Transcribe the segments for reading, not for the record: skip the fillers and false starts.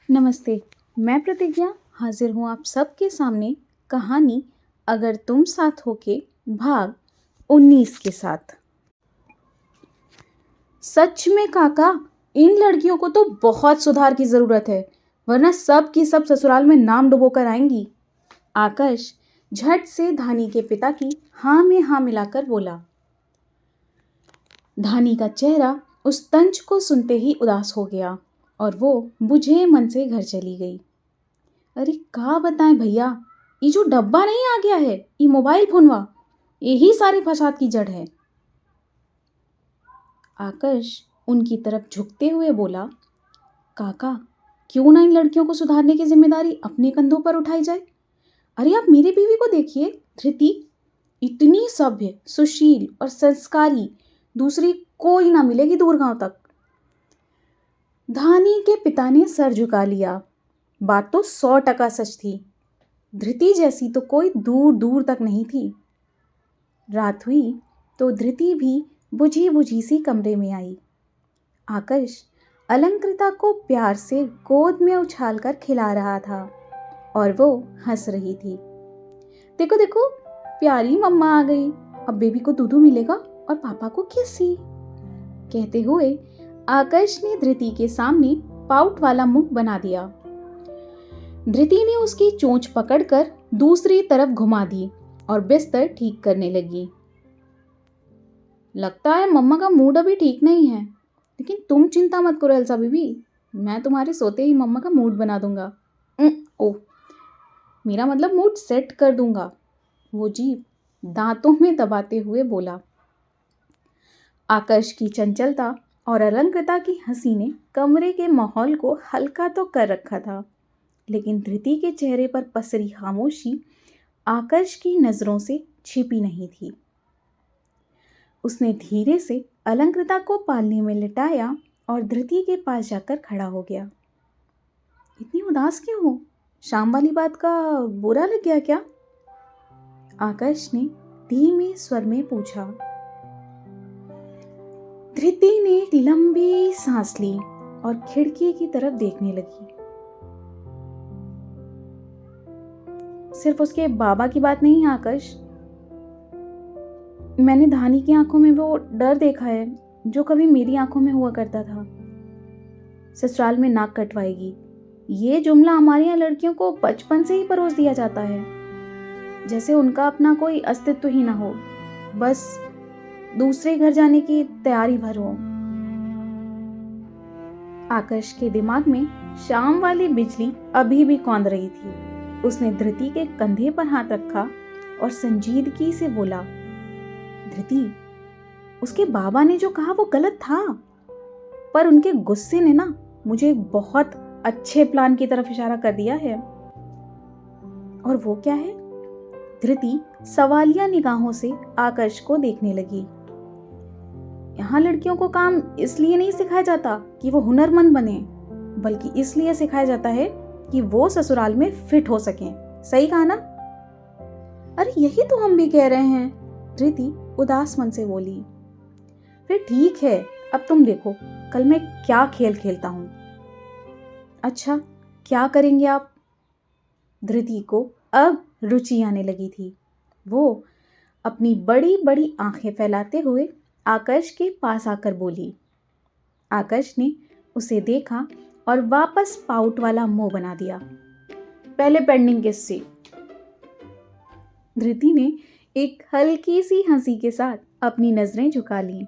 नमस्ते। मैं प्रतिज्ञा हाजिर हूँ आप सबके सामने कहानी अगर तुम साथ हो के भाग 19 के साथ। सच में काका, इन लड़कियों को तो बहुत सुधार की जरूरत है, वरना सब की सब ससुराल में नाम डुबो कर आएंगी। आकाश झट से धानी के पिता की हाँ में हाँ मिलाकर बोला। धानी का चेहरा उस तंज को सुनते ही उदास हो गया और वो बुझे मन से घर चली गई। अरे का बताएं भैया, ये जो डब्बा नहीं आ गया है, ये मोबाइल फोनवा, यही सारे फसाद की जड़ है। आकाश उनकी तरफ झुकते हुए बोला, काका क्यों ना इन लड़कियों को सुधारने की जिम्मेदारी अपने कंधों पर उठाई जाए। अरे आप मेरी बीवी को देखिए, धृति, इतनी सभ्य, सुशील और संस्कारी दूसरी कोई ना मिलेगी दूर गांव तक। धानी के पिता ने सर झुका लिया। बात तो 100% सच थी। धृति जैसी तो कोई दूर दूर तक नहीं थी। रात हुई तो धृति भी बुझी बुझी सी कमरे में आई। आकाश अलंकृता को प्यार से गोद में उछालकर खिला रहा था और वो हंस रही थी। देखो देखो, प्यारी मम्मा आ गई, अब बेबी को दूध मिलेगा और पापा को किसी। कहते हुए आकाश ने धृति के सामने पाउट वाला मुंह बना दिया। धृति ने उसकी चोंच पकड़कर दूसरी तरफ घुमा दी और बिस्तर ठीक करने लगी। लगता है मम्मा का मूड अभी ठीक नहीं है, लेकिन तुम चिंता मत करो एल्सा बीबी, मैं तुम्हारे सोते ही मम्मा का मूड बना दूंगा। ओह, मेरा मतलब मूड सेट कर दूंगा, वो जीभ दांतों में दबाते हुए बोला। आकाश की चंचलता और अलंकृता की हंसी ने कमरे के माहौल को हल्का तो कर रखा था, लेकिन धृति के चेहरे पर पसरी खामोशी आकाश की नजरों से छिपी नहीं थी। उसने धीरे से अलंकृता को पालने में लिटाया और धृति के पास जाकर खड़ा हो गया। इतनी उदास क्यों हो? शाम वाली बात का बुरा लग गया क्या? आकाश ने धीमे स्वर में पूछा। धृति ने एक लंबी सांस ली और खिड़की की तरफ देखने लगी। सिर्फ उसके बाबा की बात नहीं आकाश, मैंने धानी की आंखों में वो डर देखा है जो कभी मेरी आंखों में हुआ करता था। ससुराल में नाक कटवाएगी, ये जुमला हमारे यहाँ लड़कियों को बचपन से ही परोस दिया जाता है, जैसे उनका अपना कोई अस्तित्व ही ना हो, बस दूसरे घर जाने की तैयारी भर हो। आकाश के दिमाग में शाम वाली बिजली अभी भी कौंध रही थी। उसने धृति के कंधे पर हाथ रखा और संजीदगी से बोला, धृति, उसके बाबा ने जो कहा वो गलत था, पर उनके गुस्से ने ना मुझे एक बहुत अच्छे प्लान की तरफ इशारा कर दिया है। और वो क्या है? धृति सवालिया निगाहों से आकाश को देखने लगी। यहाँ लड़कियों को काम इसलिए नहीं सिखाया जाता कि वो हुनरमंद बने, बल्कि इसलिए सिखाया जाता है कि वो ससुराल में फिट हो सकें। सही कहा ना? अरे यही तो हम भी कह रहे हैं, धृति उदास मन से बोली। फिर ठीक है, अब तुम देखो कल मैं क्या खेल खेलता हूं। अच्छा, क्या करेंगे आप? धृति को अब रुचि आने लगी थी। वो अपनी बड़ी बड़ी आंखें फैलाते हुए आकाश के पास आकर बोली। आकाश ने उसे देखा और वापस पाउट वाला मुंह बना दिया। पहले पेंडिंग किससे? धृति ने एक हल्की सी हंसी के साथ अपनी नजरें झुका लीं।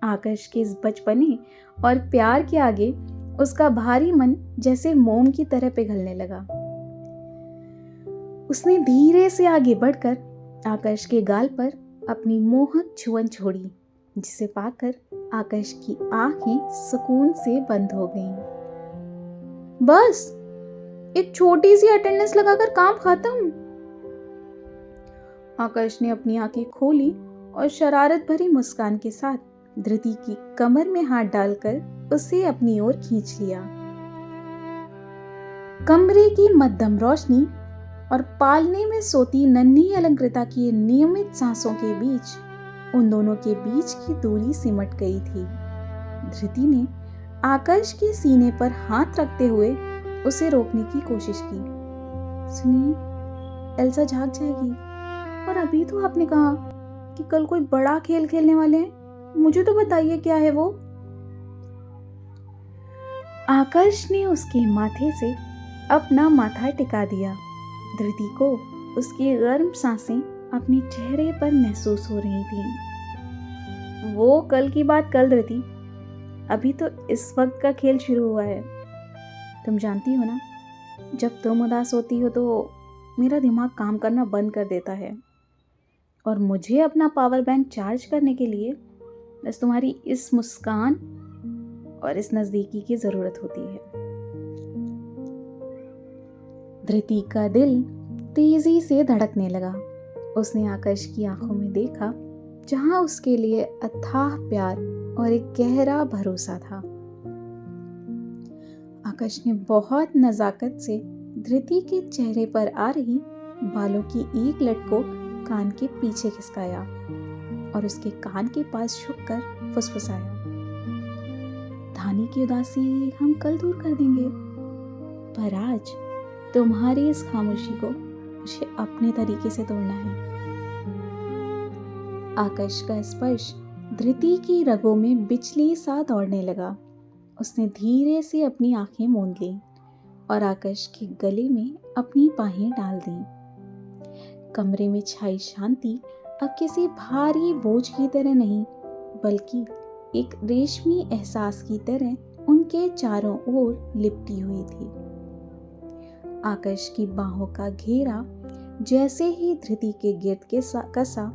आकाश के इस बचपने और प्यार के आगे उसका भारी मन जैसे मोम की तरह पिघलने लगा। उसने धीरे से आगे बढ़कर आकाश के गाल पर अपनी मोहक छुअन छोड़ी, जिसे पाकर आकाश की आंखें सुकून से बंद हो गईं। बस एक छोटी सी अटेंडेंस लगाकर काम खत्म। आकाश ने अपनी आंखें खोली और शरारत भरी मुस्कान के साथ धृति की कमर में हाथ डालकर उसे अपनी ओर खींच लिया। कमरे की मध्यम रोशनी और पालने में सोती नन्ही अलंकृता की नियमित सांसों के बीच उन दोनों के बीच की दूरी सिमट गई थी। धृति ने आकाश के सीने पर हाथ रखते हुए उसे रोकने की कोशिश की। सुनिए, एल्सा जाग जाएगी, और अभी तो आपने कहा कि कल कोई बड़ा खेल खेलने वाले हैं। मुझे तो बताइए क्या है वो। आकर्ष ने उसके माथे से अपना माथा टिका दिया। धृति को उसकी गर्म सांसें अपने चेहरे पर महसूस हो रही थीं। वो कल की बात कल, धृति, अभी तो इस वक्त का खेल शुरू हुआ है। तुम जानती हो ना, जब तुम उदास होती हो तो मेरा दिमाग काम करना बंद कर देता है, और मुझे अपना पावर बैंक चार्ज करने के लिए बस तुम्हारी इस मुस्कान और इस नज़दीकी की ज़रूरत होती है। धृति का दिल तेजी से धड़कने लगा। उसने आकाश की आंखों में देखा, जहां उसके लिए अथाह प्यार और एक गहरा भरोसा था। आकाश ने बहुत नज़ाकत से धृति के चेहरे पर आ रही बालों की एक लट को कान के पीछे खिसकाया और उसके कान के पास झुककर फुसफुसाया, धानी की उदासी हम कल दूर कर देंगे, पर आज तुम्हारी इस खामोशी को मुझे अपने तरीके से तोड़ना है। आकाश का स्पर्श धृति की रगों में बिजली सा दौड़ने लगा। उसने धीरे से अपनी आंखें मूंद लीं और आकाश के गले में अपनी बाहें डाल दीं। कमरे में छाई शांति अब किसी भारी बोझ की तरह नहीं, बल्कि एक रेशमी एहसास की तरह उनके चारों ओर लिपटी हुई थी। आकाश की बाहों का घेरा जैसे ही धृति के गिर्द के कसा,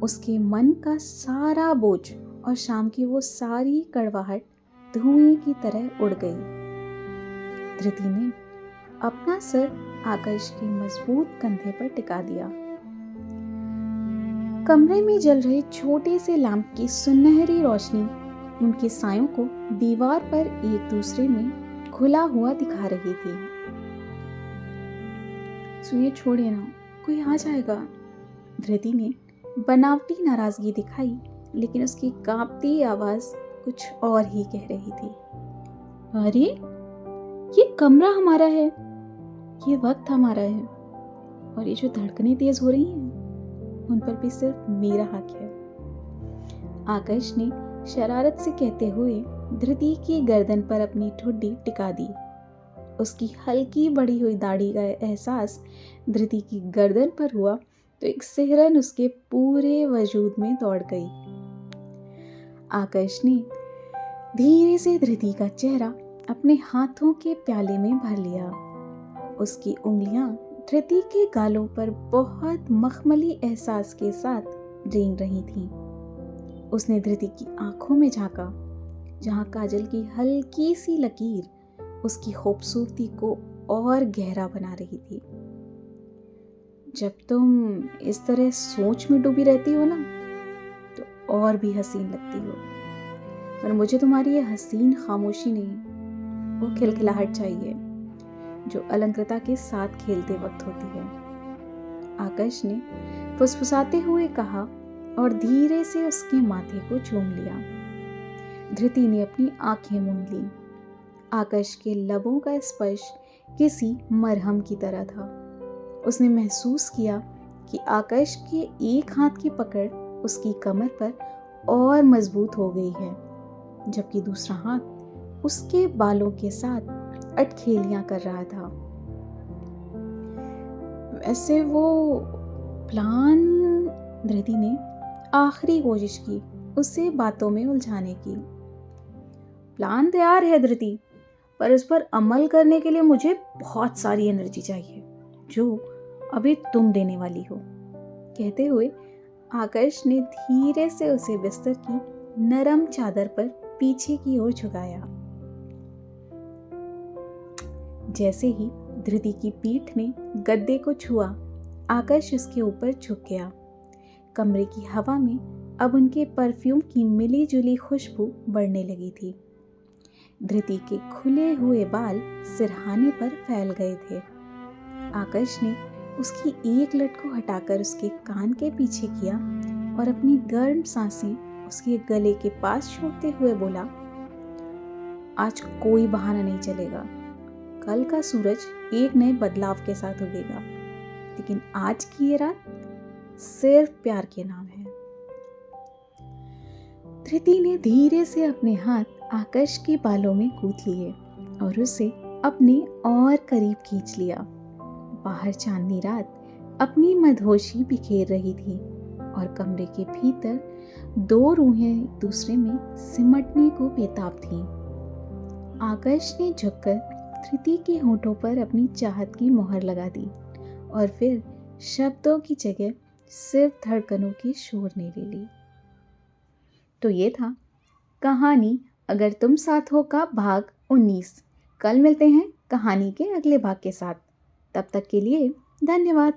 उसके मन का सारा बोझ और शाम की वो सारी कड़वाहट धुएं की तरह उड़ गई। धृति ने अपना सर आकाश के मजबूत कंधे पर टिका दिया। कमरे में जल रहे छोटे से लैंप की सुनहरी रोशनी उनके सायों को दीवार पर एक दूसरे में खुला हुआ दिखा रही थी। सुनिए, छोड़िए ना, कोई आ जाएगा। धृति ने बनावटी नाराजगी दिखाई, लेकिन उसकी कांपती आवाज कुछ और ही कह रही थी। अरे, ये कमरा हमारा है, ये वक्त हमारा है, और ये जो धड़कनें तेज हो रही हैं उन पर भी सिर्फ मेरा हक है। आकाश ने शरारत से कहते हुए धृति की गर्दन पर अपनी ठुड्डी टिका दी। उसकी हल्की बढ़ी हुई दाढ़ी का एहसास धृति की गर्दन पर हुआ तो एक सिहरन उसके पूरे वजूद में दौड़ गई। आकाश ने धीरे से धृति का चेहरा अपने हाथों के प्याले में भर लिया। उसकी उंगलियां धृति के गालों पर बहुत मखमली एहसास के साथ रेंग रही थीं। उसने धृति की आंखों में झांका, जहां काजल की हल्की सी लकीर उसकी खूबसूरती को और गहरा बना रही थी। जब तुम इस तरह सोच में डूबी रहती हो ना, तो और भी हसीन लगती हो, पर मुझे तुम्हारी ये हसीन खामोशी नहीं, वो खिलखिलाहट चाहिए जो अलंकृता के साथ खेलते वक्त होती है। आकाश ने फुसफुसाते हुए कहा और धीरे से उसके माथे को चूम लिया। धृति ने अपनी आंखें मूंद लीं। आकाश के लबों का स्पर्श किसी मरहम की तरह था। उसने महसूस किया कि आकाश के एक हाथ की पकड़ उसकी कमर पर और मजबूत हो गई है, जबकि दूसरा हाथ उसके बालों के साथ अटखेलियां कर रहा था। वैसे वो प्लान, धृति ने आखिरी कोशिश की उसे बातों में उलझाने की। प्लान तैयार है धृति, पर इस पर अमल करने के लिए मुझे बहुत सारी एनर्जी चाहिए, जो अभी तुम देने वाली हो। कहते हुए आकाश ने धीरे से उसे बिस्तर की नरम चादर पर पीछे की ओर झुकाया। जैसे ही धृति की पीठ ने गद्दे को छुआ, आकाश उसके ऊपर झुक गया। कमरे की हवा में अब उनके परफ्यूम की मिली जुली खुशबू बढ़ने लगी थी। धृति के खुले हुए बाल सिरहाने पर फैल गए थे। आकाश ने उसकी एक लट को हटाकर उसके कान के पीछे किया और अपनी गर्म सांसें उसके गले के पास छोड़ते हुए बोला, आज कोई बहाना नहीं चलेगा। कल का सूरज एक नए बदलाव के साथ उगेगा, लेकिन आज की ये रात सिर्फ प्यार के नाम है। धृति ने धीरे से अपने हाथ आकाश के बालों में गूंथ लिए और उसे अपने और करीब खींच लिया। बाहर चांदनी रात अपनी मदहोशी बिखेर रही थी और कमरे के भीतर दो रूहें एक दूसरे में सिमटने को बेताब थीं। आकाश ने झुककर धृति के होठों पर अपनी चाहत की मोहर लगा दी और फिर शब्दों की जगह सिर्फ धड़कनों की शोर ने ले ली। तो ये था कहानी अगर तुम साथ हो का भाग 19। कल मिलते हैं कहानी के अगले भाग के साथ। तब तक के लिए धन्यवाद।